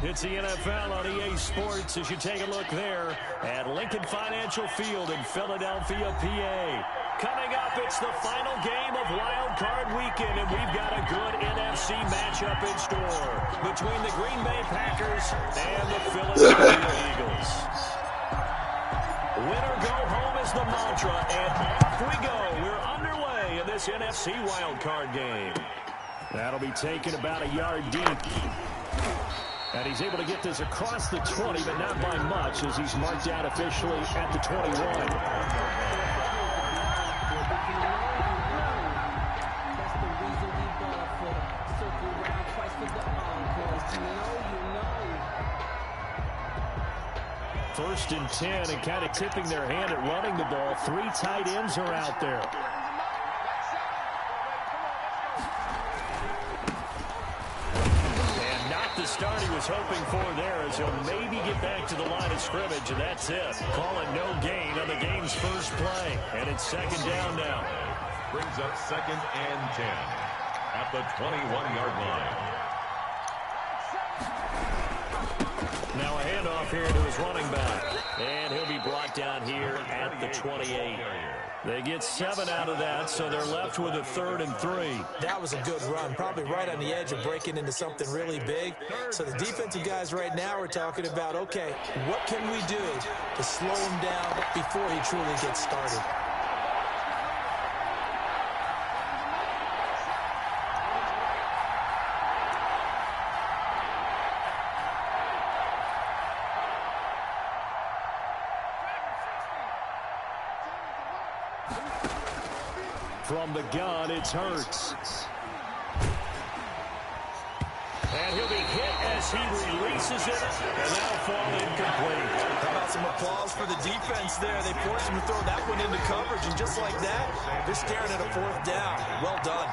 It's the NFL on EA Sports as you take a look there at Lincoln Financial Field in Philadelphia, PA. Coming up, it's the final game of Wild Card Weekend, and we've got a good NFC matchup in store between the Green Bay Packers and the Philadelphia Eagles. Win or go home is the mantra, and off we go. We're underway in this NFC Wild Card game. That'll be taken about a yard deep. And he's able to get this across the 20, but not by much as he's marked out officially at the 21. First and 10, and kind of tipping their hand at running the ball. 3 tight ends are out there. Start he was hoping for there as he'll maybe get back to the line of scrimmage, and that's it. Call it no gain on the game's first play, and it's second down now. Brings up 2nd and 10 at the 21-yard line. Now a handoff here to his running back, and he'll be brought down here at the 28. They get 7 out of that, so they're left with a 3rd and 3. That was a good run, probably right on the edge of breaking into something really big. So the defensive guys right now are talking about, okay, what can we do to slow him down before he truly gets started? From the gun, it's Hurts. And he'll be hit as he releases it, and that'll fall incomplete. How about some applause for the defense there? They forced him to throw that one into coverage, and just like that, they're staring at a 4th down. Well done.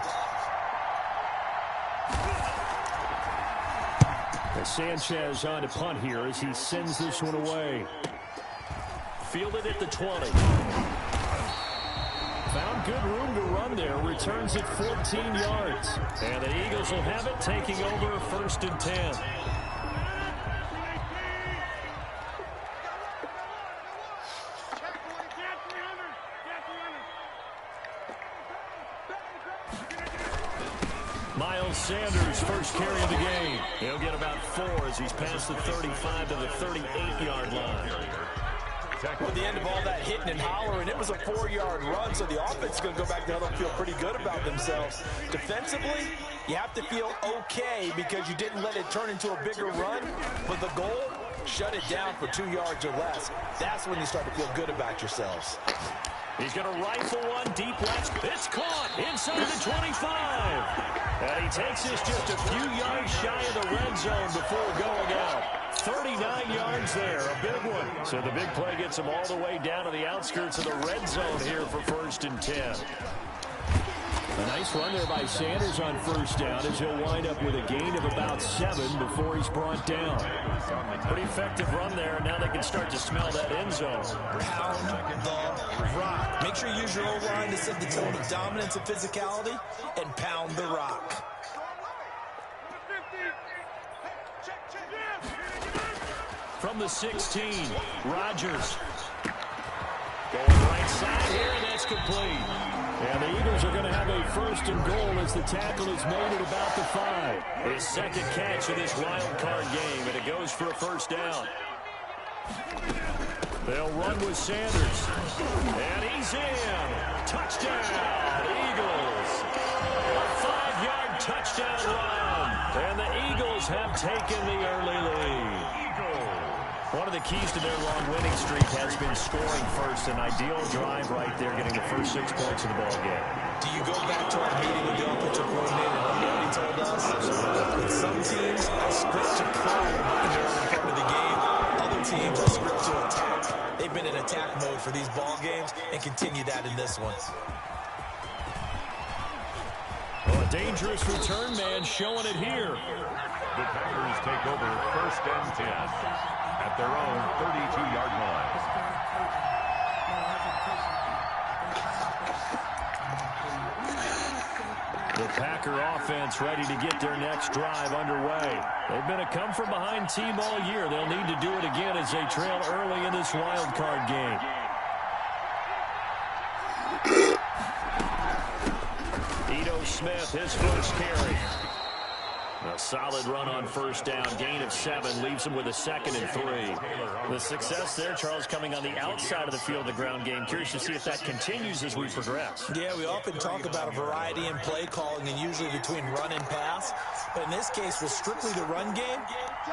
And Sanchez on to punt here as he sends this one away. Fielded at the 20. Found good room to run there. Returns it 14 yards. And the Eagles will have it, taking over 1st and 10. Miles Sanders, first carry of the game. He'll get about 4 as he's past the 35 to the 38-yard line. At the end of all that hitting and hollering, it was a 4-yard run, so the offense is going to go back to huddle and feel pretty good about themselves. Defensively, you have to feel okay because you didn't let it turn into a bigger run, but the goal, shut it down for 2 yards or less. That's when you start to feel good about yourselves. He's going to rifle one deep left. It's caught inside the 25. And he takes this just a few yards shy of the red zone before going out. 39 yards there, a big one. So the big play gets him all the way down to the outskirts of the red zone here for 1st and 10. A nice run there by Sanders on 1st down as he'll wind up with a gain of about 7 before he's brought down. Pretty effective run there, and now they can start to smell that end zone. Pound the rock. Make sure you use your O-line to set the tone of dominance and physicality, and pound the rock. From the 16, Rodgers. Going right side here, and that's complete. And the Eagles are going to have a 1st and goal as the tackle is made at about the 5. His 2nd catch of this wild card game, and it goes for a 1st down. They'll run with Sanders. And he's in. Touchdown, Eagles. A 5-yard touchdown run. And the Eagles have taken the early lead. One of the keys to their long winning streak has been scoring first. An ideal drive right there, getting the first 6 points of the ball game. Do you go back to our meeting with the offensive coordinator and what he told us? With some teams, I script to probe in the early part of the game. Other teams, I script to attack. They've been in attack mode for these ball games and continue that in this one. Well, a dangerous return man showing it here. The Packers take over 1st and 10. At their own 32-yard line. The Packer offense ready to get their next drive underway. They've been a come-from-behind team all year. They'll need to do it again as they trail early in this wild card game. Ito Smith, his first carry. A solid run on first down. Gain of 7 leaves him with a 2nd and 3. The success there, Charles, coming on the outside of the field, the ground game. Curious to see if that continues as we progress. Yeah, we often talk about a variety in play calling and usually between run and pass. But in this case, with strictly the run game,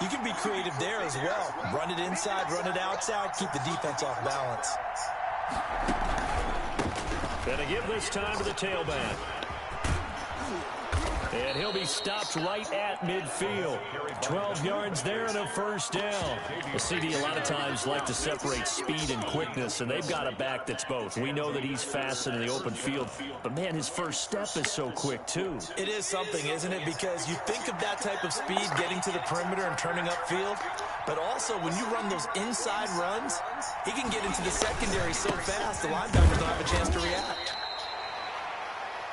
you can be creative there as well. Run it inside, run it outside, keep the defense off balance. Gonna give this time to the tailback. And he'll be stopped right at midfield. 12 yards there and a first down. The CD a lot of times like to separate speed and quickness, and they've got a back that's both. We know that he's fast in the open field, but, man, his first step is so quick, too. It is something, isn't it? Because you think of that type of speed getting to the perimeter and turning upfield, but also when you run those inside runs, he can get into the secondary so fast the linebackers don't have a chance to react.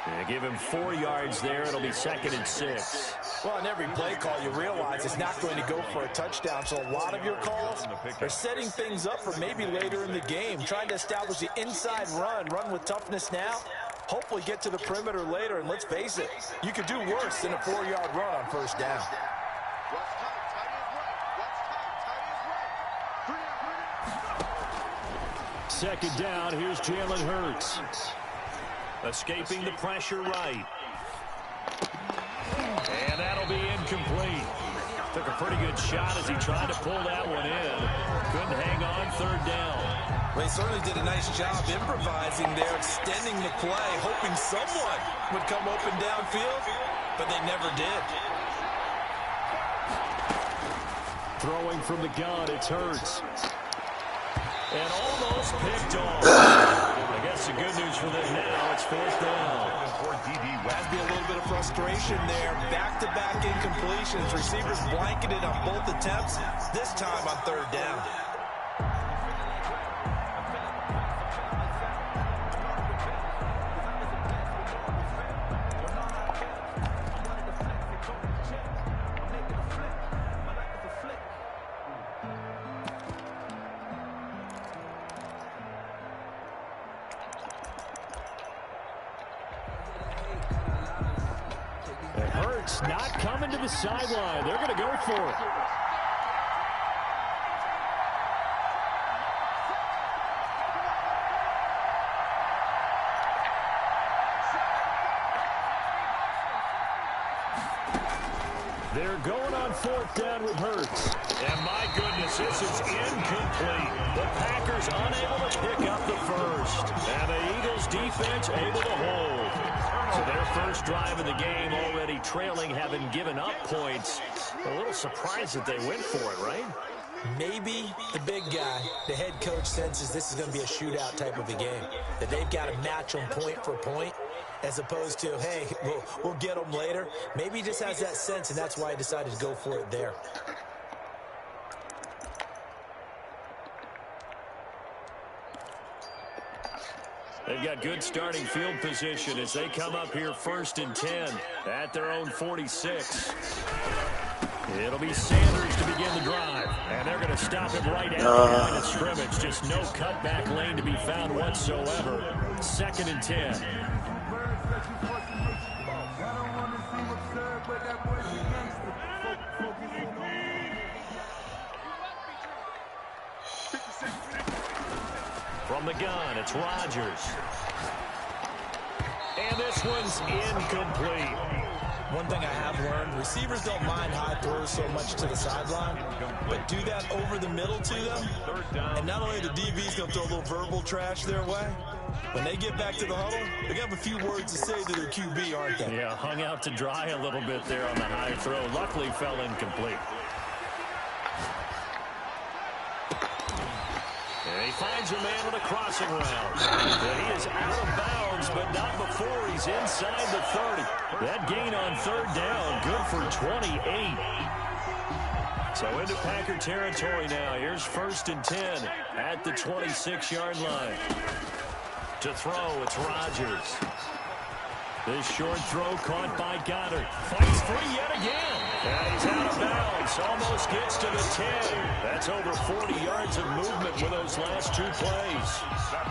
Yeah, give him 4 yards there. It'll be 2nd and 6. Well, in every play call, you realize it's not going to go for a touchdown. So a lot of your calls are setting things up for maybe later in the game, trying to establish the inside run with toughness now, hopefully get to the perimeter later. And let's face it, you could do worse than a 4-yard run on first down. Second down, here's Jalen Hurts. Escaping the pressure right. And that'll be incomplete. Took a pretty good shot as he tried to pull that one in. Couldn't hang on third down. Well, he certainly did a nice job improvising there, extending the play, hoping someone would come open downfield, but they never did. Throwing from the gun, it's Hurts. And almost picked off. I guess the good news for them now, it's fourth down. Must be a little bit of frustration there. Back-to-back incompletions. Receivers blanketed on both attempts, this time on third down. Not coming to the sideline. They're going to go for it. They're going on fourth down with Hurts. And my goodness, this is incomplete. The Packers unable to pick up the first. And the Eagles defense able to hold. So their first drive of the game already trailing, having given up points. A little surprised that they went for it, right? Maybe the big guy, the head coach, senses this is going to be a shootout type of a game. That they've got to match them point for point, as opposed to, hey, we'll get them later. Maybe he just has that sense, and that's why he decided to go for it there. They've got good starting field position as they come up here 1st and 10 at their own 46. It'll be Sanders to begin the drive, and they're going to stop him right at the line of scrimmage. Just no cutback lane to be found whatsoever. 2nd and 10. From the gun, it's Rodgers. And this one's incomplete. One thing I have learned, receivers don't mind high throws so much to the sideline, but do that over the middle to them, and not only the DB's going to throw a little verbal trash their way, when they get back to the huddle, they're going to have a few words to say to their QB, aren't they? Yeah, hung out to dry a little bit there on the high throw. Luckily fell incomplete. And he finds a man with a crossing route. And he is out of bounds, but not before he's inside the 30. That gain on third down, good for 28. So into Packer territory now. Here's 1st and 10 at the 26-yard line. To throw, it's Rodgers. This short throw caught by Goddard. Fights free yet again. And he's out of bounds. Almost gets to the 10. That's over 40 yards of movement with those last 2 plays.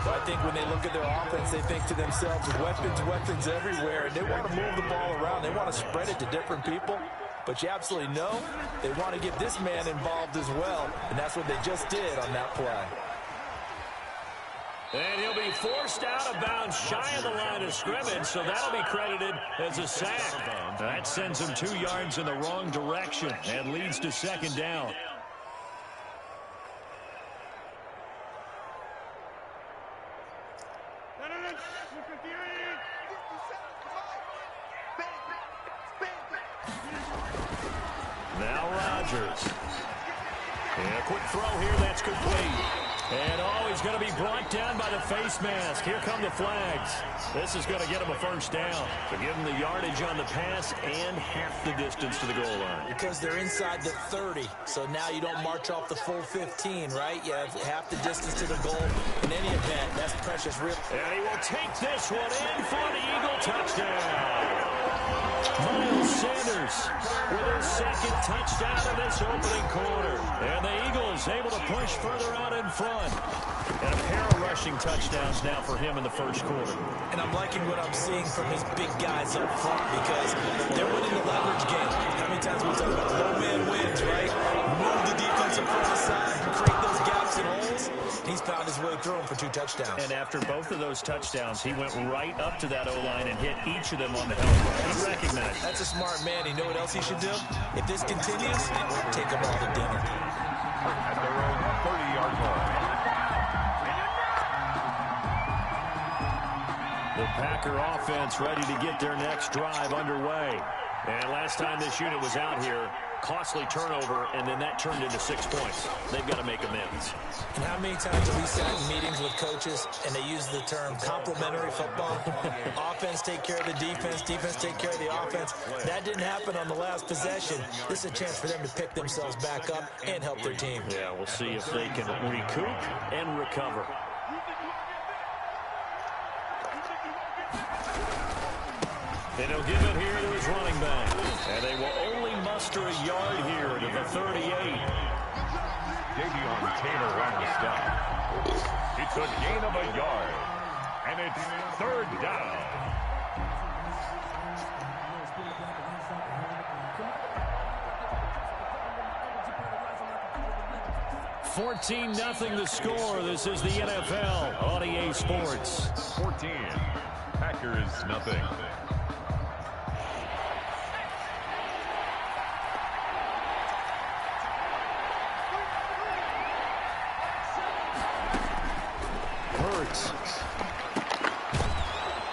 So I think when they look at their offense, they think to themselves, weapons everywhere. And they want to move the ball around. They want to spread it to different people. But you absolutely know they want to get this man involved as well. And that's what they just did on that play. And he'll be forced out of bounds shy of the line of scrimmage, so that'll be credited as a sack. That sends him 2 yards in the wrong direction and leads to second down. Now Rodgers. And a quick throw here, that's complete. And he's going to be brought down by the face mask. Here come the flags. This is going to get him a first down. To give him the yardage on the pass and half the distance to the goal line. Because they're inside the 30, so now you don't march off the full 15, right? You have half the distance to the goal. In any event, that's precious real. And he will take this one in for the Eagle touchdown. Miles Sanders with his second touchdown in this opening quarter. And the Eagles able to push further out in front. And a pair of rushing touchdowns now for him in the first quarter. And I'm liking what I'm seeing from his big guys up front because they're winning the leverage game. How many times we talk about low man wins, right? Move the defensive front aside, create those gaps and holes. He's found his way through them for 2 touchdowns. And after both of those touchdowns, he went right up to that O-line and hit each of them on the helmet. He recognized it. That's a smart man. You know what else he should do? If this continues, take them all to dinner. At their own 30-yard line. The Packer offense ready to get their next drive underway. And last time this unit was out here, costly turnover, and then that turned into 6 points. They've got to make amends. And how many times have we sat in meetings with coaches and they use the term complementary football? Offense take care of the defense, defense take care of the offense. That didn't happen on the last possession. This is a chance for them to pick themselves back up and help their team. Yeah, we'll see if they can recoup and recover. And he'll give it here to his running back. And they will only muster a yard here to the 38. Davion Taylor on the stop. It's a gain of a yard. And it's 3rd down. $14-0 the score. This is the NFL on EA Sports. 14. Packers nothing.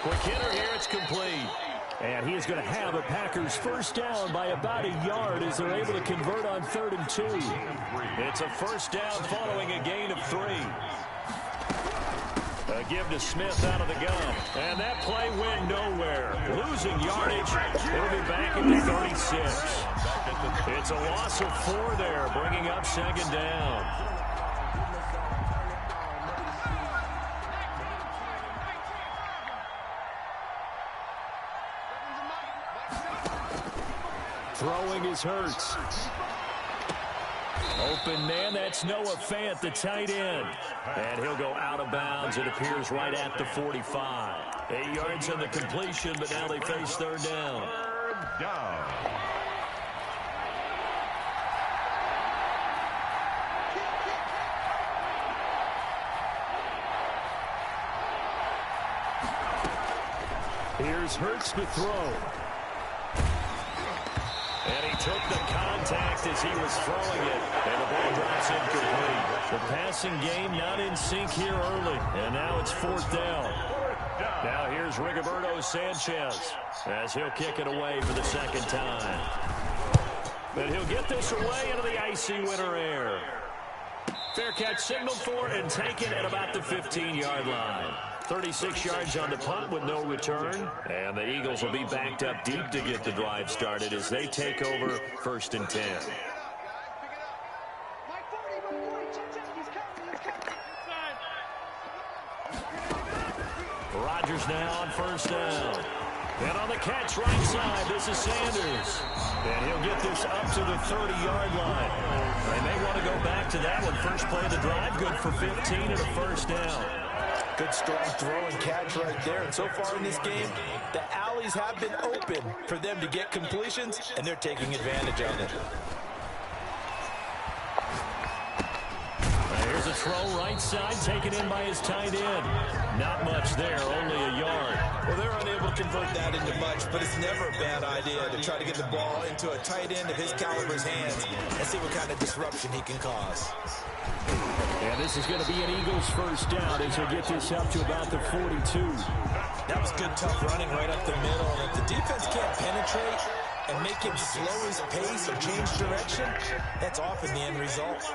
Quick hitter here, it's complete. And he is going to have a Packers first down by about a yard as they're able to convert on 3rd and 2. It's a first down following a gain of 3. A give to Smith out of the gun. And that play went nowhere. Losing yardage. It'll be back into 36. It's a loss of 4 there, bringing up 2nd down. Throwing is Hurts. Open man, that's Noah Fant, the tight end. And he'll go out of bounds, it appears, right at the 45. 8 yards on the completion, but now they face 3rd down. 3rd down. Here's Hurts to throw. And he took the contact as he was throwing it. And the ball drops incomplete. The passing game not in sync here early. And now it's 4th down. Now here's Rigoberto Sanchez as he'll kick it away for the 2nd time. But he'll get this away into the icy winter air. Fair catch signaled for and taken at about the 15-yard line. 36 yards on the punt with no return. And the Eagles will be backed up deep to get the drive started as they take over 1st and 10. Rodgers now on 1st down. And on the catch right side, this is Sanders. And he'll get this up to the 30-yard line. They may want to go back to that one. First play of the drive, good for 15 and a first down. Good strong throw and catch right there. And so far in this game, the alleys have been open for them to get completions, and they're taking advantage of it. Here's a throw right side, taken in by his tight end. Not much there, only a yard. Well, they're unable to convert that into much, but it's never a bad idea to try to get the ball into a tight end of his caliber's hands and see what kind of disruption he can cause. And this is going to be an Eagles first down as he'll get this up to about the 42. That was good, tough running right up the middle. And if the defense can't penetrate and make him slow his pace or change direction, that's often the end result.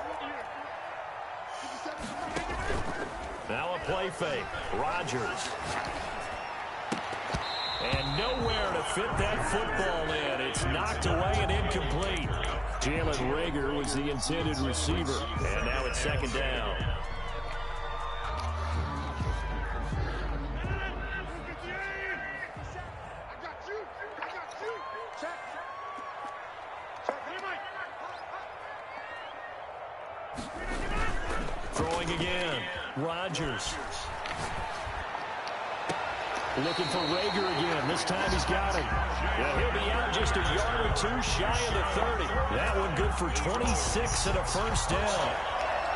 Now a play fake. Rodgers. And nowhere to fit that football in. It's knocked away and incomplete. Jalen Reagor was the intended receiver. And now it's second down. Throwing again. Rodgers. Looking for Reagor again. This time he's got him. Yeah, he'll be out just a yard or two shy of the 30. That one good for 26 and a first down.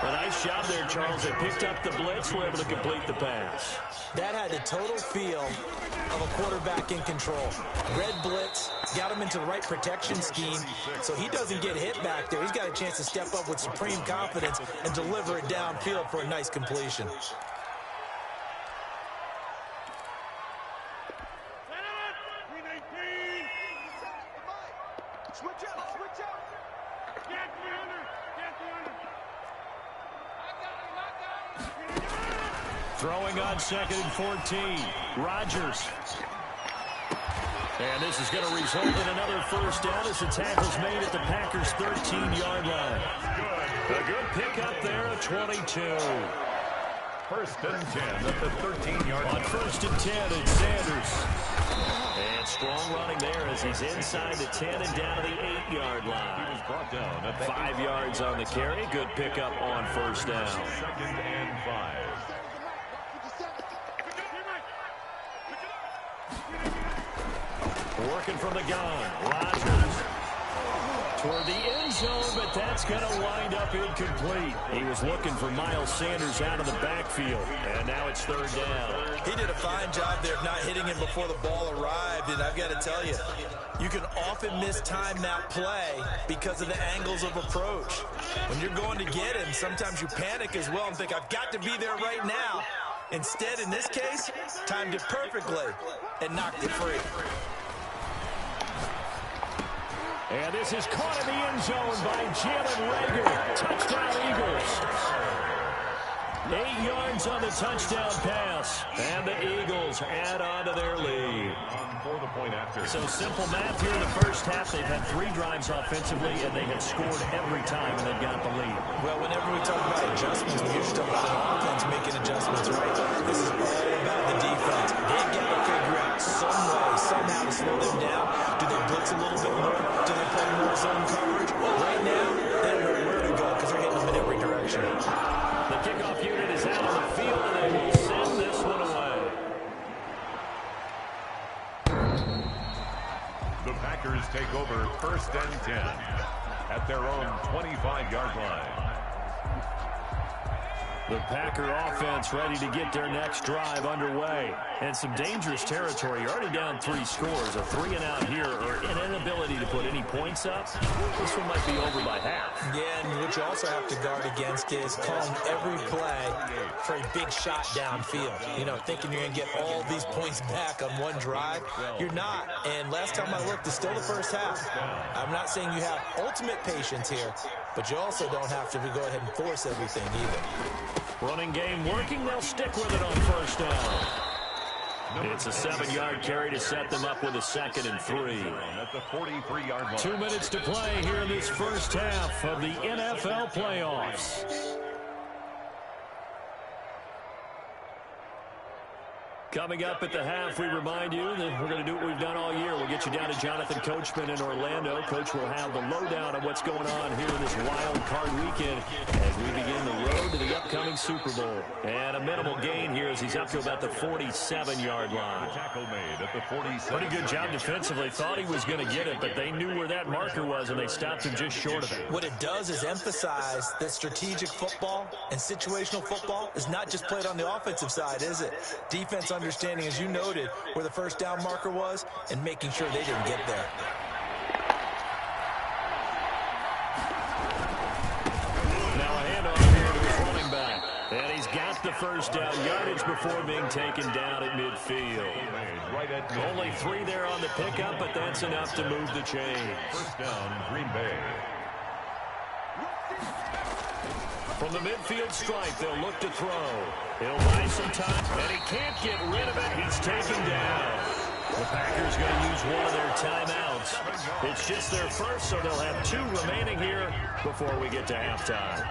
A nice job there, Charles. They picked up the blitz, were able to complete the pass. That had the total feel of a quarterback in control. Red blitz, got him into the right protection scheme, so he doesn't get hit back there. He's got a chance to step up with supreme confidence and deliver it downfield for a nice completion. Throwing on 2nd and 14. Rodgers. And this is going to result in another first down as the tackle's made at the Packers' 13-yard line. A good pickup there at 22. First and 10 at the 13-yard line. On 1st and 10, it's Sanders. And strong running there as he's inside the 10 and down to the 8-yard line. He was brought down at 5 yards on the carry. Good pickup on first down. 2nd and 5. Working from the gun. Rodgers. Toward the end zone, but that's going to wind up incomplete. He was looking for Miles Sanders out of the backfield, and now it's 3rd down. He did a fine job there of not hitting him before the ball arrived, and I've got to tell you, you can often mistime that play because of the angles of approach. When you're going to get him, sometimes you panic as well and think, I've got to be there right now. Instead, in this case, timed it perfectly and knocked it free. And this is caught in the end zone by Jalen Reagor. Touchdown, Eagles. 8 yards on the touchdown pass. And the Eagles add on to their lead. For the point after. So simple math here in the first half. They've had 3 drives offensively, and they have scored every time, and they've got the lead. Well, whenever we talk about adjustments, we usually talk about an offense making adjustments, right? This is all about the defense. They've got to figure out some way, somehow to slow them down. Do they blitz a little bit more? Do they play more zone coverage? Well, right now, they don't know where to go because they're hitting them in every direction. The kickoff unit is out on the field, and they will send this one away. The Packers take over 1st and 10 at their own 25-yard line. The Packer offense ready to get their next drive underway. And some dangerous territory. You're already down 3 scores. A 3-and-out here or an inability to put any points up. This one might be over by half. Yeah, and what you also have to guard against is calling every play for a big shot downfield. You know, thinking you're going to get all these points back on one drive. You're not. And last time I looked, it's still the first half. I'm not saying you have ultimate patience here, but you also don't have to go ahead and force everything either. Running game working. They'll stick with it on first down. It's a 7-yard carry to set them up with a 2nd and 3. At the 43-yard line. 2 minutes to play here in this first half of the NFL playoffs. Coming up at the half, we remind you that we're going to do what we've done all year. We'll get you down to Jonathan Coachman in Orlando. Coach will have the lowdown on what's going on here in this wild card weekend as we begin the road to the upcoming Super Bowl. And a minimal gain here as he's up to about the 47-yard line. Tackle made at the 47. Pretty good job defensively. Thought he was going to get it, but they knew where that marker was, and they stopped him just short of it. What it does is emphasize that strategic football and situational football is not just played on the offensive side, is it? Defense understanding, as you noted, where the first down marker was and making sure they didn't get there. Now a handoff here to his running back. And he's got the first down yardage before being taken down at midfield. Only 3 there on the pickup, but that's enough to move the chains. First down, Green Bay. From the midfield stripe, they'll look to throw. He'll buy some time, and he can't get rid of it. He's taken down. The Packers going to use one of their timeouts. It's just their first, so they'll have 2 remaining here before we get to halftime.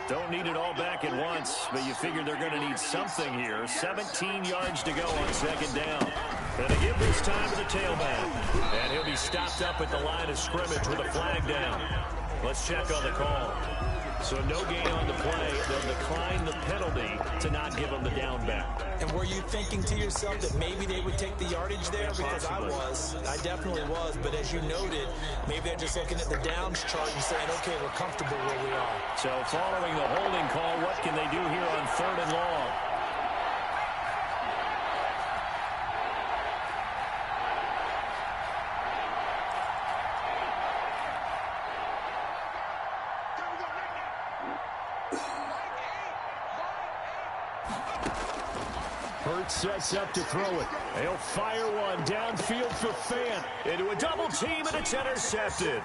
Don't need it all back at once, but you figure they're going to need something here. 17 yards to go on second down. And they give this time to the tailback. And he'll be stopped up at the line of scrimmage with a flag down. Let's check on the call. So no gain on the play. They'll decline the penalty to not give them the down back. And were you thinking to yourself that maybe they would take the yardage there? Because I definitely was. But as you noted, maybe they're just looking at the downs chart and saying, okay, we're comfortable where we are. So following the holding call, what can they do here on 3rd and long? Sets up to throw it. They'll fire one downfield for Fant. Into a double team, and it's intercepted.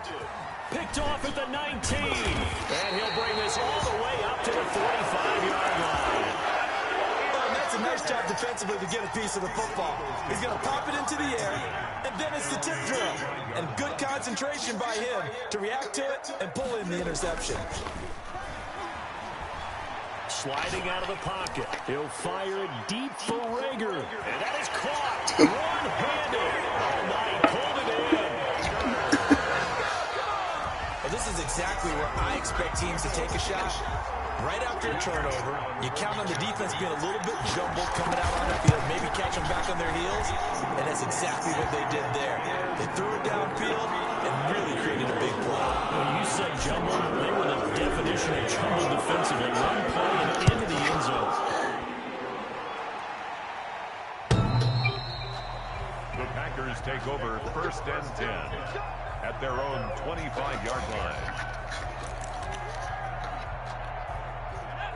Picked off at the 19. And he'll bring this all the way up to the 45-yard line. Well, and that's a nice job defensively to get a piece of the football. He's going to pop it into the air, and then it's the tip drill. And good concentration by him to react to it and pull in the interception. Sliding out of the pocket. He'll fire it deep for Rager. And that is caught. One-handed. Oh, my, he pulled it in. Well, this is exactly where I expect teams to take a shot. Right after a turnover, you count on the defense being a little bit jumbled coming out on the field, maybe catch them back on their heels, and that's exactly what they did there. They threw it downfield and really created a big play. When you said jumbled, they were the definition of jumbled defensively. One play and into the end zone. The Packers take over 1st and 10 at their own 25-yard line.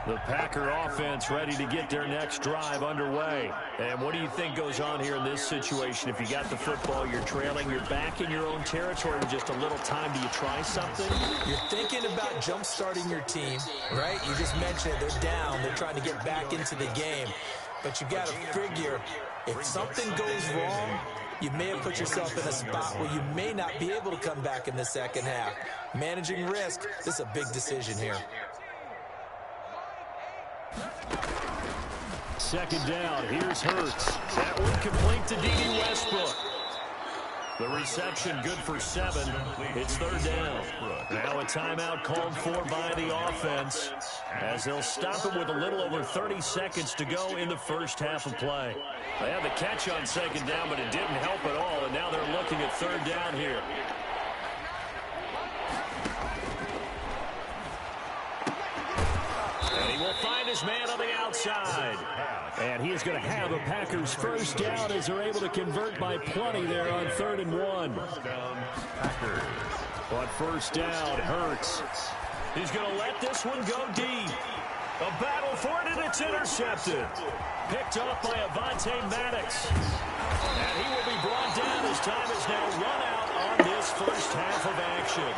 The Packer offense ready to get their next drive underway. And what do you think goes on here in this situation? If you got the football, you're trailing, you're back in your own territory with just a little time. Do you try something? You're thinking about jump-starting your team, right? You just mentioned it. They're down. They're trying to get back into the game. But you got to figure, if something goes wrong, you may have put yourself in a spot where you may not be able to come back in the second half. Managing risk, this is a big decision here. Second down, here's Hurts. That one complete to D.D. Westbrook. The reception good for 7. It's 3rd down. Now a timeout called for by the offense as they'll stop it with a little over 30 seconds to go in the first half of play. They had the catch on second down, but it didn't help at all, and now they're looking at 3rd down here. And he will find his man on the outside. And he is going to have a Packers first down as they're able to convert by plenty there on 3rd and 1. First down, Packers. But first down, Hurts. He's going to let this one go deep. A battle for it, and it's intercepted. Picked off by Avonte Maddox. And he will be brought down as time is now run out on this first half of action.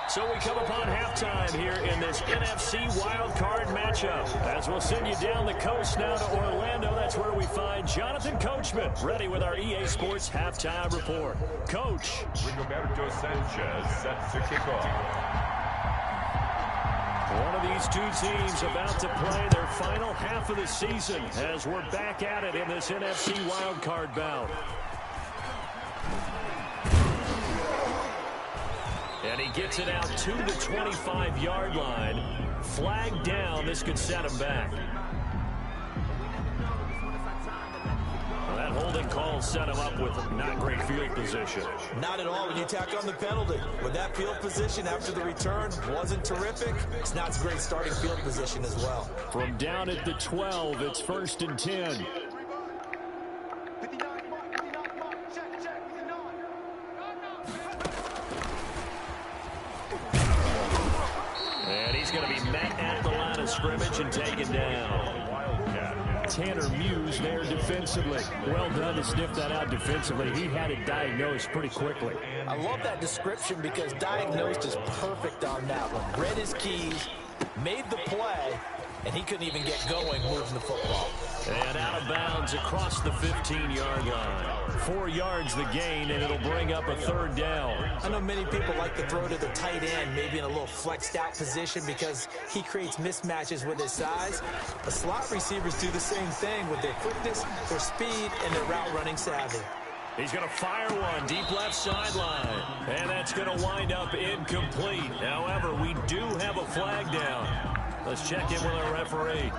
So we come upon halftime here in this NFC wildcard matchup. As we'll send you down the coast now to Orlando, that's where we find Jonathan Coachman, ready with our EA Sports halftime report. Coach. Rigoberto Sanchez set to kick off. One of the These two teams about to play their final half of the season as we're back at it in this NFC wildcard bout. And he gets it out to the 25-yard line. Flag down. This could set him back. Well, that holding call set him up with not great field position. Not at all when you tack on the penalty. With that field position after the return wasn't terrific, it's not a great starting field position as well. From down at the 12, it's 1st and 10. And he's going to be met at the line of scrimmage and taken down. Tanner Muse there defensively. Well done to sniff that out defensively. He had it diagnosed pretty quickly. I love that description because diagnosed is perfect on that one. Read his keys, made the play, and he couldn't even get going moving the football. And out of bounds across the 15-yard line. 4 yards the gain, and it'll bring up a 3rd down. I know many people like to throw to the tight end, maybe in a little flexed out position because he creates mismatches with his size. The slot receivers do the same thing with their quickness, their speed, and their route running savvy. He's going to fire one deep left sideline, and that's going to wind up incomplete. However, we do have a flag down. Let's check in with our referee.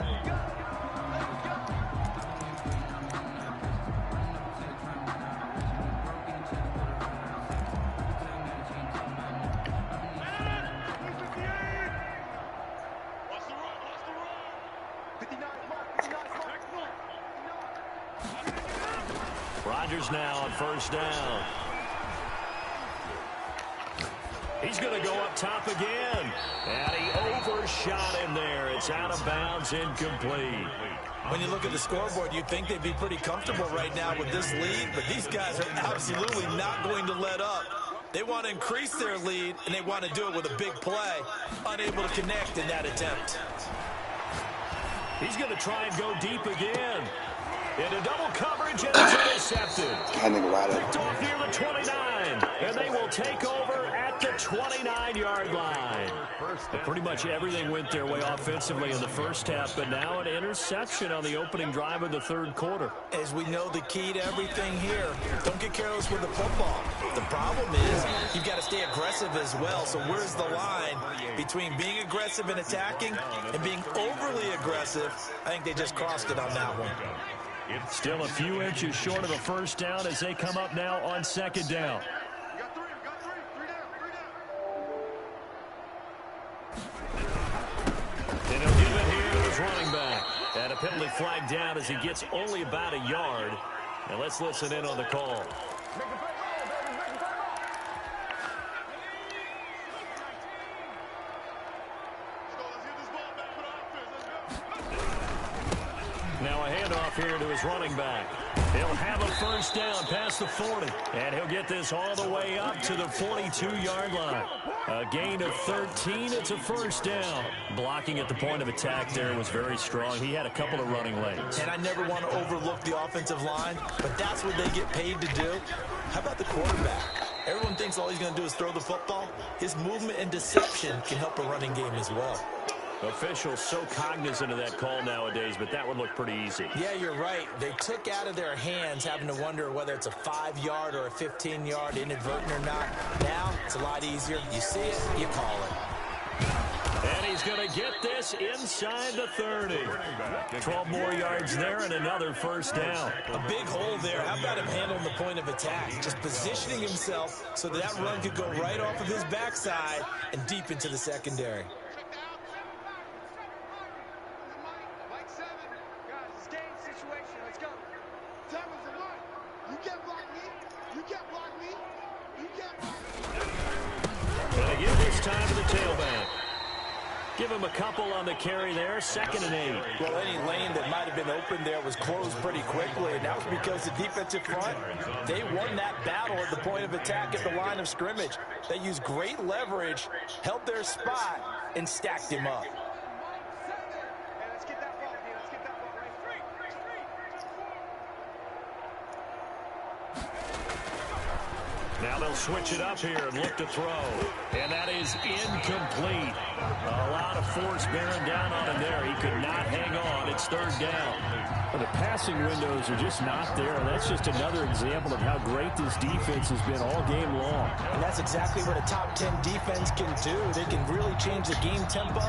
Rodgers now on 1st down. He's going to go up top again. And he overshot him there. It's out of bounds, incomplete. When you look at the scoreboard, you'd think they'd be pretty comfortable right now with this lead, but these guys are absolutely not going to let up. They want to increase their lead, and they want to do it with a big play. Unable to connect in that attempt. He's going to try and go deep again. Into double coverage, and it's intercepted. Picked off near the 29, and they will take over at the 29-yard line. Pretty much everything went their way offensively in the first half, but now an interception on the opening drive of the 3rd quarter. As we know, the key to everything here, don't get careless with the football. The problem is you've got to stay aggressive as well. So where's the line between being aggressive and attacking and being overly aggressive? I think they just crossed it on that one. Still a few inches short of a 1st down as they come up now on 2nd down. And he'll give it here to his running back. And a penalty flag down as he gets only about a yard. And let's listen in on the call. Now a handoff here to his running back. He'll have a 1st down past the 40. And he'll get this all the way up to the 42-yard line. A gain of 13. It's a 1st down. Blocking at the point of attack there was very strong. He had a couple of running lanes. And I never want to overlook the offensive line, but that's what they get paid to do. How about the quarterback? Everyone thinks all he's going to do is throw the football. His movement and deception can help a running game as well. Officials so cognizant of that call nowadays, but that would look pretty easy. Yeah, you're right. They took out of their hands having to wonder whether it's a 5-yard or a 15-yard inadvertent or not. Now, it's a lot easier. You see it, you call it. And he's going to get this inside the 30. 12 more yards there and another 1st down. A big hole there. How about him handling the point of attack? Just positioning himself so that run could go right off of his backside and deep into the secondary. And they give this time to the tailback. Give him a couple on the carry there, 2nd and 8. Well, any lane that might have been open there was closed pretty quickly, and that was because the defensive front, they won that battle at the point of attack at the line of scrimmage. They used great leverage, held their spot, and stacked him up. Now they'll switch it up here and look to throw. And that is incomplete. A lot of force bearing down on him there. He could not hang on. It's third down. Well, the passing windows are just not there. And that's just another example of how great this defense has been all game long. And that's exactly what a top 10 defense can do. They can really change the game tempo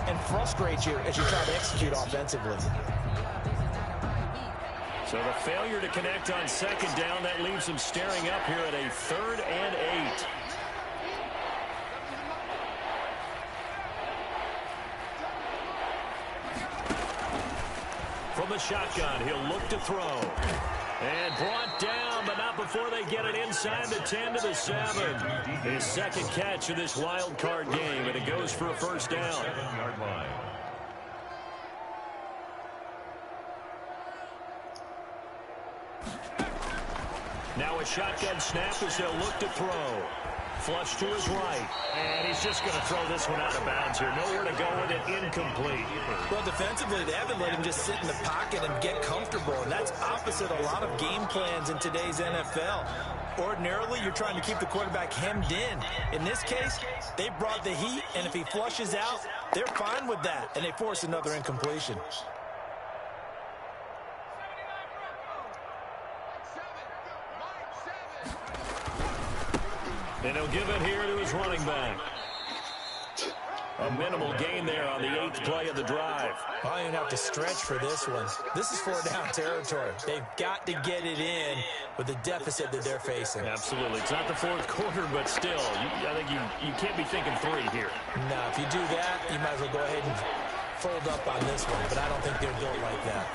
and frustrate you as you try to execute offensively. So the failure to connect on second down, that leaves him staring up here at a 3rd and 8. From the shotgun, he'll look to throw. And brought down, but not before they get it inside the 10 to the 7. His second catch of this wild card game, and it goes for a first down. Now a shotgun snap as they'll look to throw. Flush to his right. And he's just going to throw this one out of bounds here. Nowhere to go with it. Incomplete. Well, defensively, they haven't let him just sit in the pocket and get comfortable. And that's opposite a lot of game plans in today's NFL. Ordinarily, you're trying to keep the quarterback hemmed in. In this case, they brought the heat, and if he flushes out, they're fine with that. And they force another incompletion. And he'll give it here to his running back. A minimal gain there on the 8th play of the drive. I don't have to stretch for this one. This is 4-down territory. They've got to get it in with the deficit that they're facing. Absolutely. It's not the 4th quarter, but still, I think you can't be thinking 3 here. No, if you do that, you might as well go ahead and fold up on this one, but I don't think they're built like that.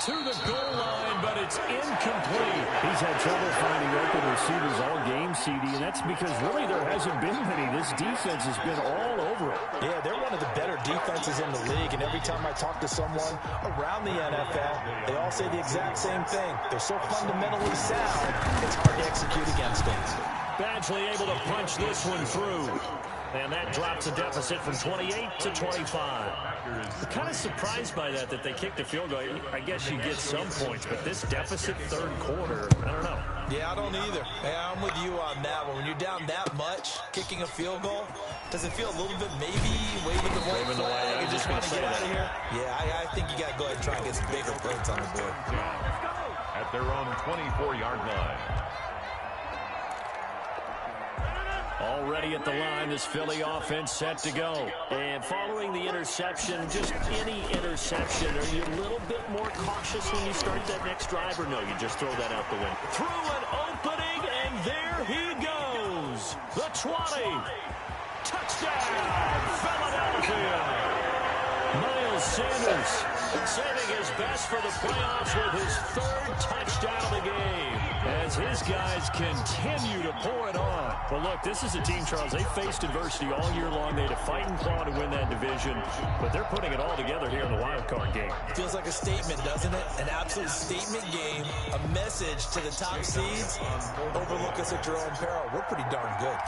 To the goal line, but it's incomplete. He's had trouble finding open receivers all game, CD, and that's because really there hasn't been many. This defense has been all over it. Yeah, they're one of the better defenses in the league, and every time I talk to someone around the NFL, they all say the exact same thing. They're so fundamentally sound, it's hard to execute against them. Badgley able to punch this one through. And that drops a deficit from 28 to 25. I'm kind of surprised by that they kicked a field goal. I guess you get some points, but this deficit 3rd quarter, I don't know. Yeah, I don't either. Yeah, I'm with you on that one. When you're down that much, kicking a field goal, does it feel a little bit maybe waving the white flag and just want to get out of here? Yeah, I think you got to go ahead and try and get some bigger points on the board. At their own 24-yard line. Already at the line, this Philly offense set to go. And following the interception, just any interception, are you a little bit more cautious when you start that next drive, or no, you just throw that out the window? Through an opening, and there he goes. The 20. Touchdown, Philadelphia. Miles Sanders saving his best for the playoffs with his 3rd touchdown of the game as his guys continue to pour it on. Well, look, this is a team, Charles, they faced adversity all year long. They had to fight and claw to win that division, but they're putting it all together here in the wild card game. Feels like a statement, doesn't it? An absolute statement game, a message to the top seeds. Overlook us at your own peril. We're pretty darn good.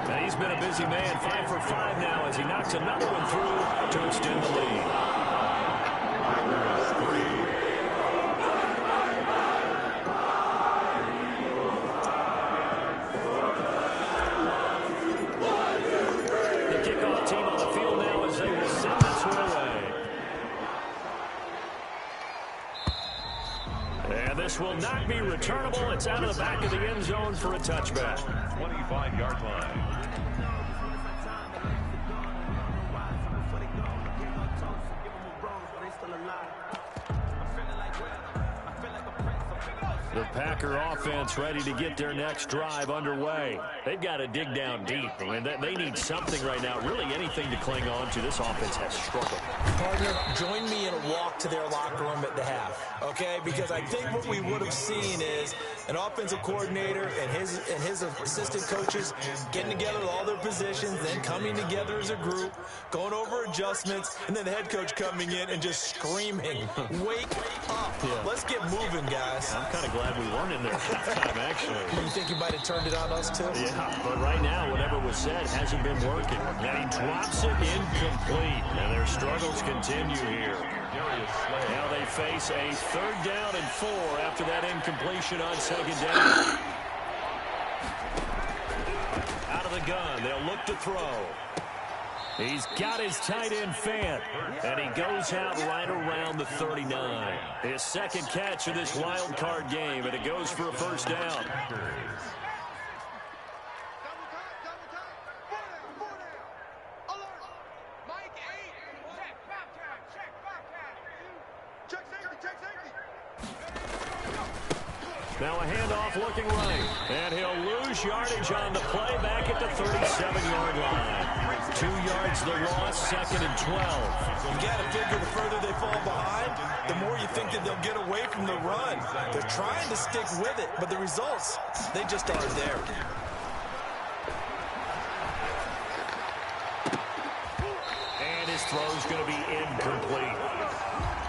Now he's been a busy man, 5 for 5 now as he knocks another one through to extend the lead. The kickoff team on the field now as they will send this one away. And this will not be returnable. It's out of the back of the end zone for a touchback. 25-yard line. The Packer offense ready to get their next drive underway. They've got to dig down deep. I mean, they need something right now, really anything to cling on to. This offense has struggled. Partner, join me in a walk to their locker room at the half, okay? Because I think what we would have seen is an offensive coordinator and his assistant coaches getting together with all their positions, then coming together as a group, going over adjustments, and then the head coach coming in and just screaming, wake up. Yeah. Let's get moving, guys. I'm kind of glad we weren't in there at halftime, actually. You think you might have turned it on us, too? Yeah, but right now, whatever was said hasn't been working. And he drops it incomplete. And their struggles continue here. Now they face a 3rd down and 4 after that incompletion on 2nd down. gun. They'll look to throw. He's got his tight end Fant, and he goes out right around the 39. His second catch of this wild card game, and it goes for a first down. Now a handoff looking right, and he'll lose yardage on the play back at the 37-yard line. 2 yards the loss, 2nd and 12. You got to figure the further they fall behind, the more you think that they'll get away from the run. They're trying to stick with it, but the results, they just aren't there. And his throw's going to be incomplete.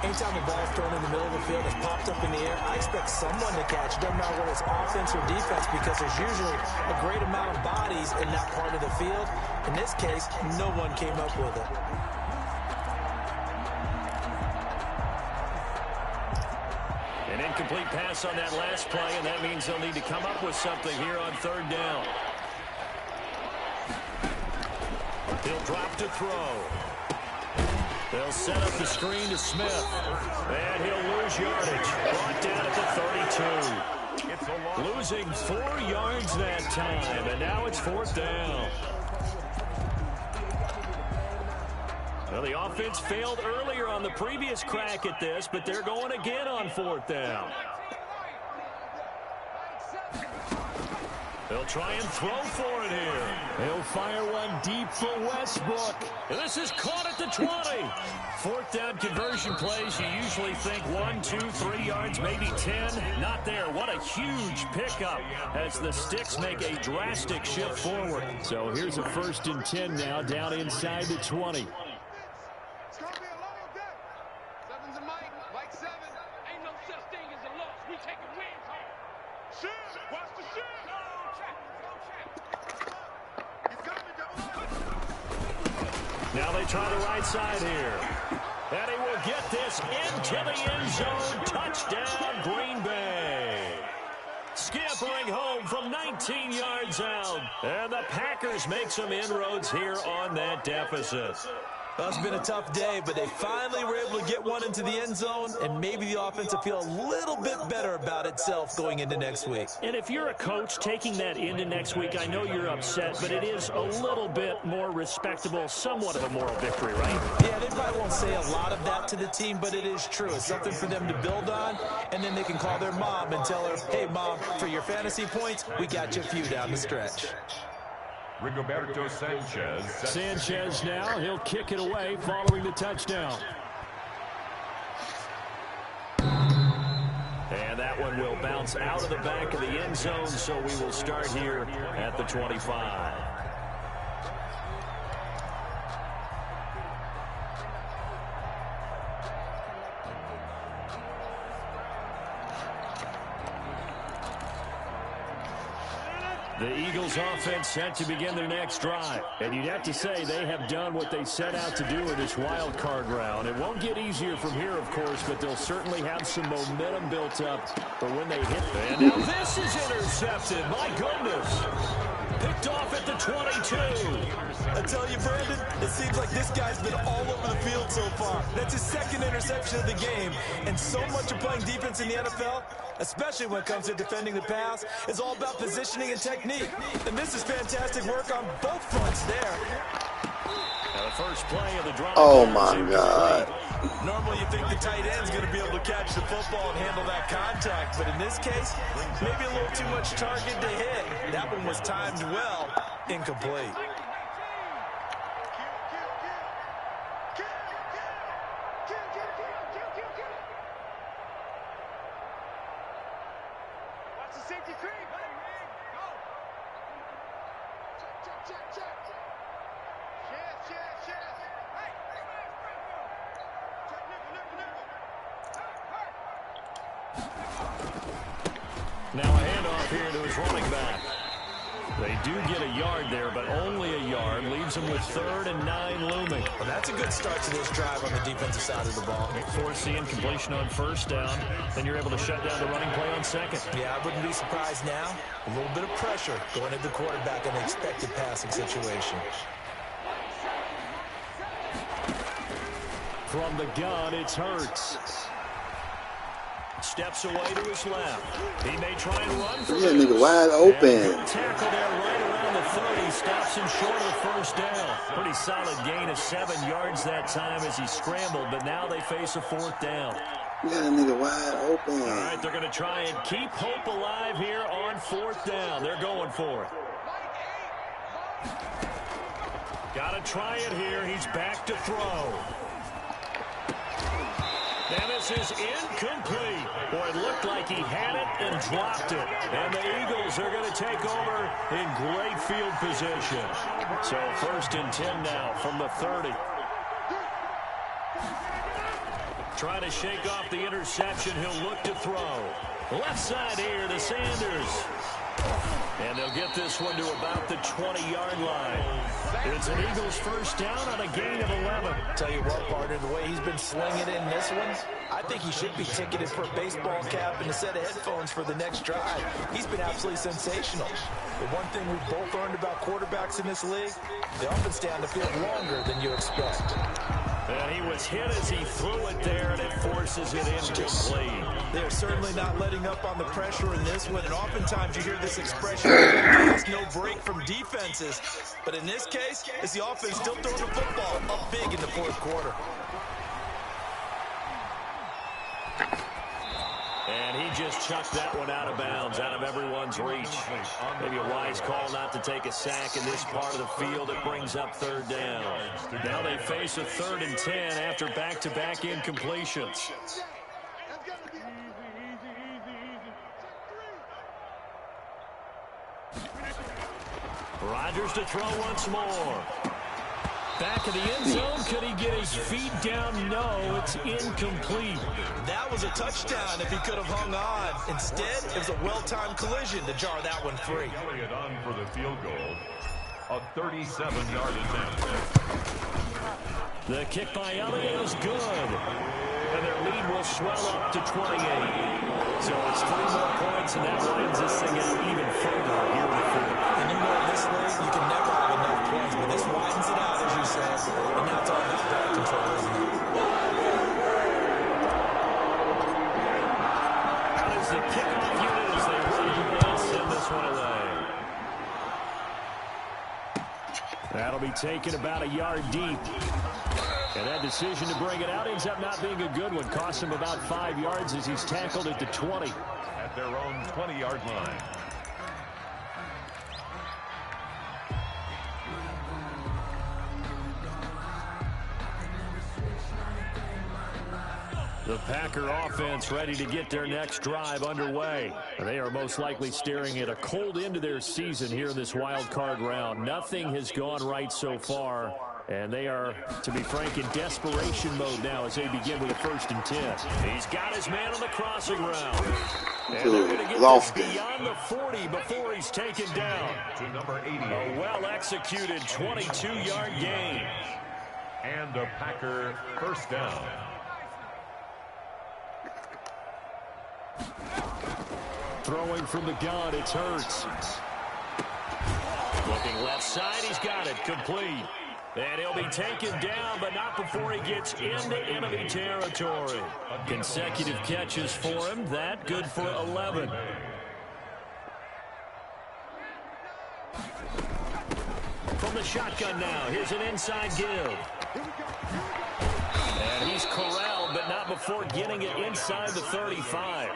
Anytime the ball's thrown in the middle of the field, it's popped up in the air, I expect someone to catch. It doesn't matter whether it's offense or defense, because there's usually a great amount of bodies in that part of the field. In this case, no one came up with it. An incomplete pass on that last play, and that means they'll need to come up with something here on 3rd down. He'll drop to throw. They'll set up the screen to Smith. And he'll lose yardage. Brought down at the 32. Losing 4 yards that time, and now it's 4th down. Well, the offense failed earlier on the previous crack at this, but they're going again on 4th down. They'll try and throw for it here. He'll fire one deep for Westbrook. And this is caught at the 20. 4th down conversion plays, you usually think 1, 2, 3 yards, maybe 10. Not there. What a huge pickup as the Sticks make a drastic shift forward. So here's a 1st and 10 now, down inside the 20. It's going to be a long day. 7's a Mike 7. Ain't no such thing as a loss. We taking wins home. Shoot! Watch the shoot! Now they try the right side here. And he will get this into the end zone. Touchdown, Green Bay. Scampering home from 19 yards out. And the Packers make some inroads here on that deficit. Well, it's been a tough day, but they finally were able to get one into the end zone, and maybe the offense will feel a little bit better about itself going into next week. And if you're a coach taking that into next week, I know you're upset, but it is a little bit more respectable, somewhat of a moral victory, right? Yeah, they probably won't say a lot of that to the team, but it is true. It's something for them to build on, and then they can call their mom and tell her, hey, Mom, for your fantasy points, we got you a few down the stretch. Rigoberto Sanchez. Sanchez now, he'll kick it away following the touchdown. And that one will bounce out of the back of the end zone, so we will start here at the 25. The Eagles offense set to begin their next drive. And you'd have to say they have done what they set out to do in this wild card round. It won't get easier from here, of course, but they'll certainly have some momentum built up for when they hit. And now this is intercepted. My goodness. Picked off at the 22. I tell you, Brandon, it seems like this guy's been all over the field so far. That's his 2nd interception of the game. And so much of playing defense in the NFL, especially when it comes to defending the pass, is all about positioning and technique. And this is fantastic work on both fronts there. Now the first play of the drive. Oh, my God. Normally you think the tight end's going to be able to catch the football and handle that contact, but in this case, maybe a little too much target to hit. That one was timed well, incomplete. Watch the safety creep. Go. Check. Check. Hey. Check, Now a handoff here to his running back. They do get a yard there, but only a yard. Leaves them with 3rd and 9 looming. Well, that's a good start to this drive on the defensive side of the ball. Force the incompletion on 1st down. Then you're able to shut down the running play on 2nd. Yeah, I wouldn't be surprised now. A little bit of pressure going at the quarterback in an expected passing situation. From the gun, it's Hurts. Steps away to his left. He may try and run for that nigga wide open. Tackle there right around the 30. Stops him short of the 1st down. Pretty solid gain of 7 yards that time as he scrambled, but now they face a 4th down. You got a nigga wide open. All right, they're going to try and keep hope alive here on 4th down. They're going for it. Got to try it here. He's back to throw. And this is incomplete. Boy, it looked like he had it and dropped it. And the Eagles are going to take over in great field position. So 1st and 10 now from the 30. Trying to shake off the interception. He'll look to throw. Left side here to Sanders. And they'll get this one to about the 20-yard line. It's an Eagles 1st down on a gain of 11. Tell you what, partner, the way he's been slinging in this one, I think he should be ticketed for a baseball cap and a set of headphones for the next drive. He's been absolutely sensational. The one thing we've both learned about quarterbacks in this league, they often stay on the field longer than you expect. And he was hit as he threw it there, and it forces it incomplete. They're certainly not letting up on the pressure in this one, and oftentimes you hear this expression, there's no break from defenses. But in this case, it's the offense still throwing the football up big in the 4th quarter. And he just chucked that one out of bounds, out of everyone's reach. Maybe a wise call not to take a sack in this part of the field. It brings up 3rd down. Now they face a 3rd and 10 after back-to-back incompletions. Rodgers to throw once more. Back of the end zone. Could he get his feet down? No, it's incomplete. That was a touchdown if he could have hung on. Instead, it was a well-timed collision to jar that one free. It on for the field goal. A 37-yard attempt. The kick by Elliott is good. And their lead will swell up to 28. So it's 3 more points, and that widens this thing out even further here in the 4th. And you know, in this league, you can never have enough points, but this widens it out, as you said. And now it's all about ball control, isn't it? That is the kickoff unit as they run and send this one away. That'll be taken about a yard deep. And that decision to bring it out ends up not being a good one. Cost him about 5 yards as he's tackled at the 20. At their own 20-yard line. The Packer offense ready to get their next drive underway. They are most likely staring at a cold end to their season here in this wild card round. Nothing has gone right so far, and they are, to be frank, in desperation mode now as they begin with a 1st and 10. He's got his man on the crossing route. And they're going to get this beyond the 40 before he's taken down. To number 88. A well-executed 22-yard gain. And a Packer 1st down. Throwing from the gun, it's Hurts. Looking left side, he's got it, complete. And he'll be taken down, but not before he gets into enemy territory. Consecutive catches for him, that good for 11. From the shotgun now, here's an inside give. And he's corralled, but not before getting it inside the 35.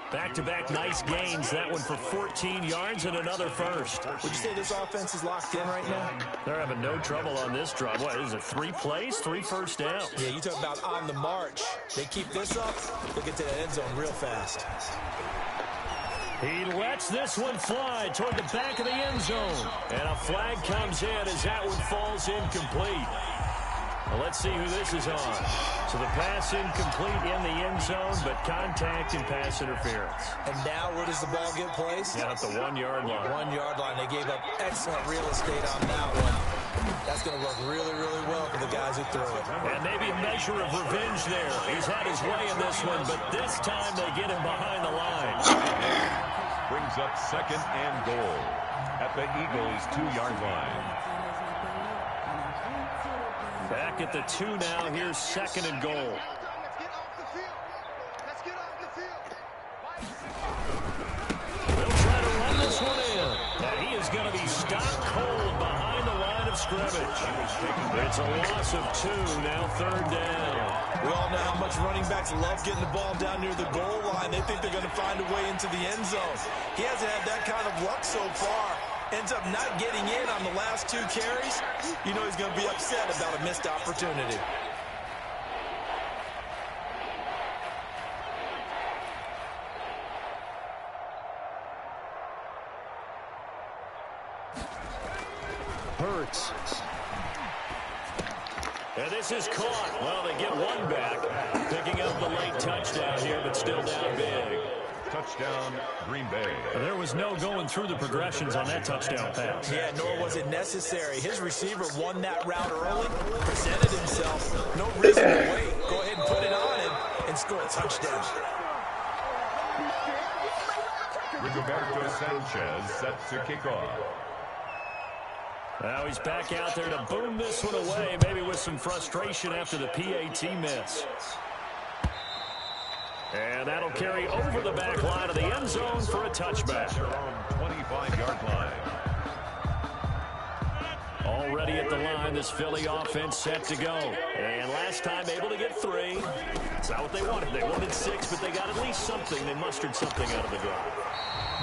Back-to-back nice gains. That one for 14 yards and another 1st. Would you say this offense is locked in right now? They're having no trouble on this drive. What is it, 3 plays, 3 first downs? Yeah, you talk about on the march. They keep this up, they'll get to the end zone real fast. He lets this one fly toward the back of the end zone. And a flag comes in as that one falls incomplete. Well, let's see who this is on. So the pass incomplete in the end zone, but contact and pass interference. And now where does the ball get placed? Yeah, at the 1-yard line. 1-yard line. They gave up excellent real estate on that one. That's going to work really, really well for the guys who throw it. And maybe a measure of revenge there. He's had his way in this one, but this time they get him behind the line. Brings up 2nd and goal at the Eagles' 2-yard line. Back at the 2 now. Here's 2nd and goal. They'll try to run this one in. And he is going to be stopped cold behind the line of scrimmage. It's a loss of 2. Now 3rd down. We all know how much running backs love getting the ball down near the goal line. They think they're going to find a way into the end zone. He hasn't had that kind of luck so far. Ends up not getting in on the last 2 carries. You know he's going to be upset about a missed opportunity. Hurts. And this is caught. Well, they get one back. Picking up the late touchdown here, but still down big. Touchdown, Green Bay. There was no going through the progressions on that touchdown pass. Yeah, nor was it necessary. His receiver won that route early, presented himself. No reason to wait. Go ahead and put it on him and score a touchdown. Rigoberto Sanchez set to kick off. Now he's back out there to boom this one away, maybe with some frustration after the PAT miss. And that'll carry over the back line of the end zone for a touchback. 25-yard line. Already at the line, this Philly offense set to go. And last time able to get 3. It's not what they wanted. They wanted 6, but they got at least something. They mustered something out of the drive.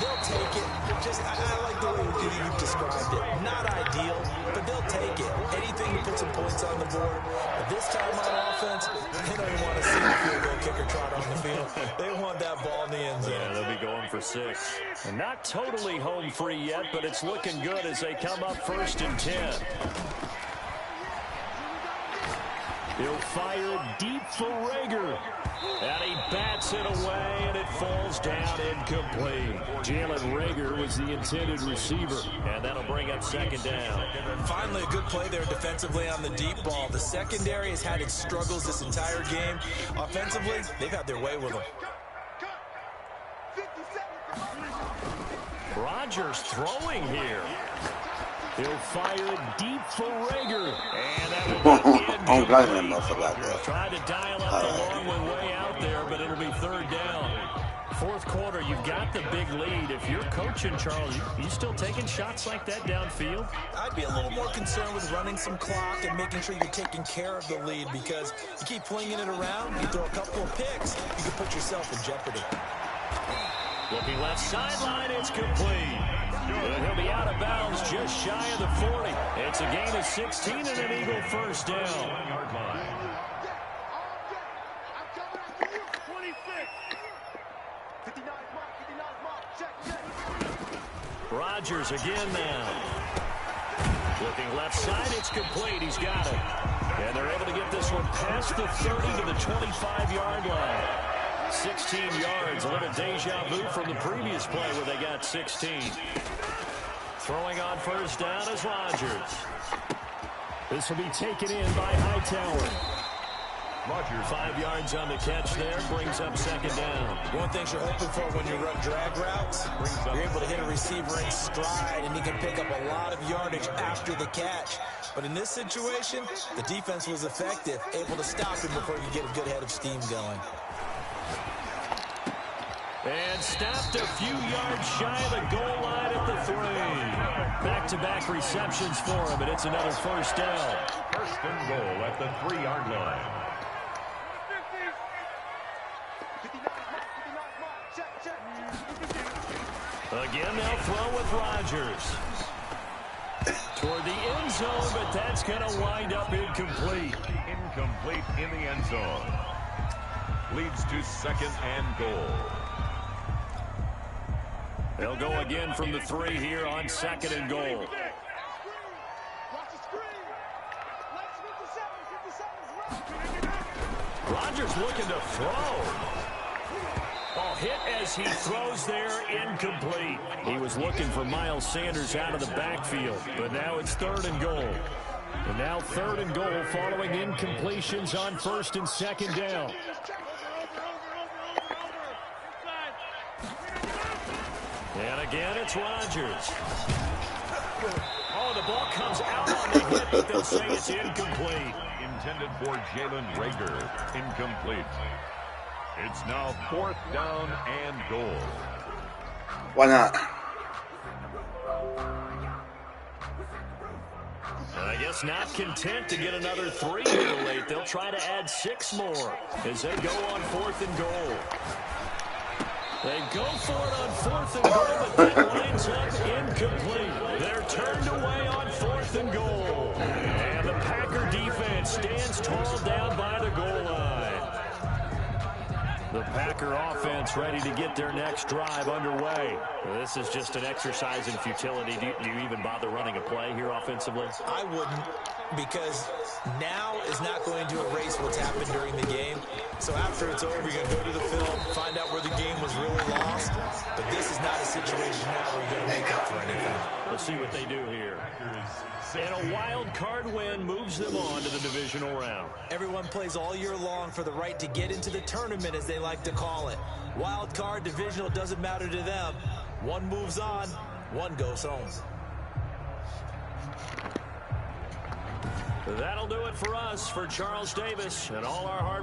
They'll take it. I like the way you described it. Not ideal, but they'll take it. Anything to put some points on the board. But this time on offense, they don't even want to see the field goal kicker trot on the field. They want that ball in the end zone. Yeah, they'll be going for 6. And not totally home free yet, but it's looking good as they come up 1st and 10. He'll fire deep for Reagor. And he bats it away, and it falls down incomplete. Jalen Reagor was the intended receiver, and that'll bring up 2nd down. Finally, a good play there defensively on the deep ball. The secondary has had its struggles this entire game. Offensively, they've had their way with them. Rodgers throwing here. He'll fire deep for Reagor. And that will be incomplete. Tried to dial up the long one way out there, but it'll be 3rd down. 4th quarter, you've got the big lead. If you're coaching, Charles, you still taking shots like that downfield? I'd be a little more concerned with running some clock and making sure you're taking care of the lead, because you keep flinging it around, you throw a couple of picks, you can put yourself in jeopardy. Looking left sideline, it's complete. But he'll be out of bounds just shy of the 40. It's a gain of 16 and an Eagle 1st down. Rodgers again now. Looking left side, it's complete. He's got it. And they're able to get this one past the 30 to the 25-yard line. 16 yards, a little deja vu from the previous play where they got 16. Throwing on 1st down is Rodgers. This will be taken in by Hightower. Rodgers. 5 yards on the catch there, brings up 2nd down. One thing you're hoping for when you run drag routes, you're able to hit a receiver in stride, and he can pick up a lot of yardage after the catch. But in this situation, the defense was effective, able to stop him before you get a good head of steam going. And stopped a few yards shy of the goal line at the 3. Back-to-back receptions for him, and it's another 1st down. 1st and goal at the 3-yard line. Again, they'll throw with Rodgers. Toward the end zone, but that's going to wind up incomplete. Incomplete in the end zone. Leads to 2nd and goal. They'll go again from the 3 here on 2nd and goal. Rodgers looking to throw. Oh, hit as he throws there, incomplete. He was looking for Miles Sanders out of the backfield, but now it's 3rd and goal. And now 3rd and goal following incompletions on 1st and 2nd down. And again, it's Rodgers. Oh, the ball comes out on the hit, but they'll say it's incomplete. Intended for Jalen Reagor. Incomplete. It's now 4th down and goal. Why not? I guess not content to get another 3 here late. They'll try to add 6 more as they go on 4th and goal. They go for it on 4th and goal, but that lines up incomplete. They're turned away on 4th and goal. And the Packer defense stands tall down by the goal line. The Packer offense ready to get their next drive underway. This is just an exercise in futility. Do you even bother running a play here offensively? I wouldn't, because now is not going to erase what's happened during the game. So after it's over, you're going to go to the film, find out where the game was really lost. But this is not a situation now where you're going to make up for anything. We'll see what they do here. And a wild card win moves them on to the divisional round. Everyone plays all year long for the right to get into the tournament, as they like to call it. Wild card, divisional, doesn't matter to them. One moves on, one goes home. That'll do it for us. For Charles Davis and all our hard work.